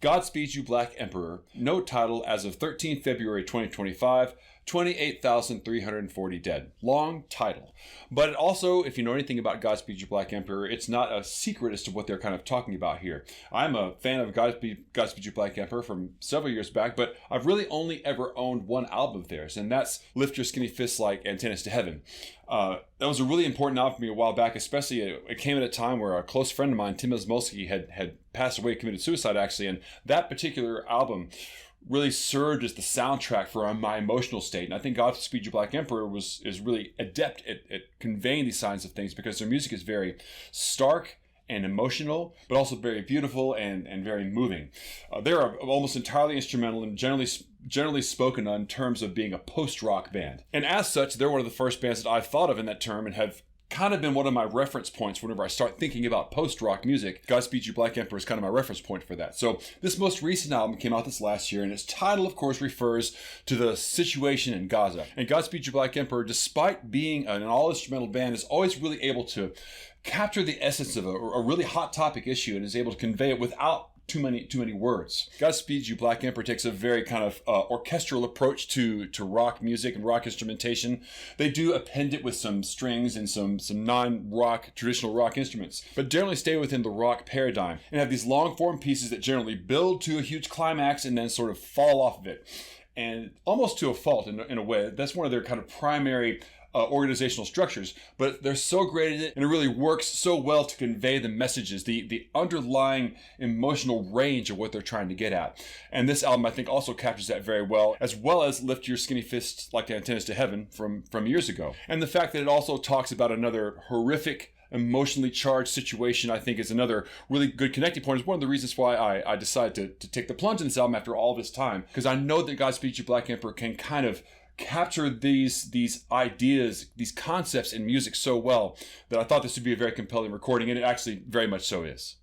Godspeed You Black Emperor. Note title as of 13 February 2025. 28,340 dead. Long title. But also, if you know anything about Godspeed You Black Emperor, it's not a secret as to what they're kind of talking about here. I'm a fan of Godspeed You Black Emperor from several years back, but I've really only ever owned one album of theirs, and that's Lift Your Skinny Fists Like Antennas to Heaven. That was a really important album for me a while back, especially it came at a time where a close friend of mine, Tim Osmolsky, had passed away, committed suicide actually, and that particular album really served as the soundtrack for my emotional state. And I think Godspeed You Black Emperor is really adept at conveying these kinds of things because their music is very stark and emotional, but also very beautiful and very moving. They are almost entirely instrumental and generally spoken on in terms of being a post-rock band. And as such, they're one of the first bands that I've thought of in that term and have kind of been one of my reference points whenever I start thinking about post-rock music. Godspeed You Black Emperor is kind of my reference point for that. So this most recent album came out this last year, and its title, of course, refers to the situation in Gaza. And Godspeed You Black Emperor, despite being an all-instrumental band, is always really able to capture the essence of a really hot topic issue and is able to convey it without too many words. Godspeed You Black Emperor takes a very kind of orchestral approach to rock music and rock instrumentation. They do append it with some strings and some non-rock, traditional rock instruments, but generally stay within the rock paradigm and have these long form pieces that generally build to a huge climax and then sort of fall off of it. And almost to a fault in a way. That's one of their kind of primary organizational structures, but they're so great at it and it really works so well to convey the messages, the underlying emotional range of what they're trying to get at. And this album, I think, also captures that very well as Lift Your Skinny Fists Like Antennas to Heaven from years ago. And the fact that it also talks about another horrific, emotionally charged situation, I think, is another really good connecting point. It's one of the reasons why I decided to take the plunge in this album after all this time, because I know that Godspeed You Black Emperor can kind of capture these ideas, these concepts in music so well that I thought this would be a very compelling recording, and it actually very much so is.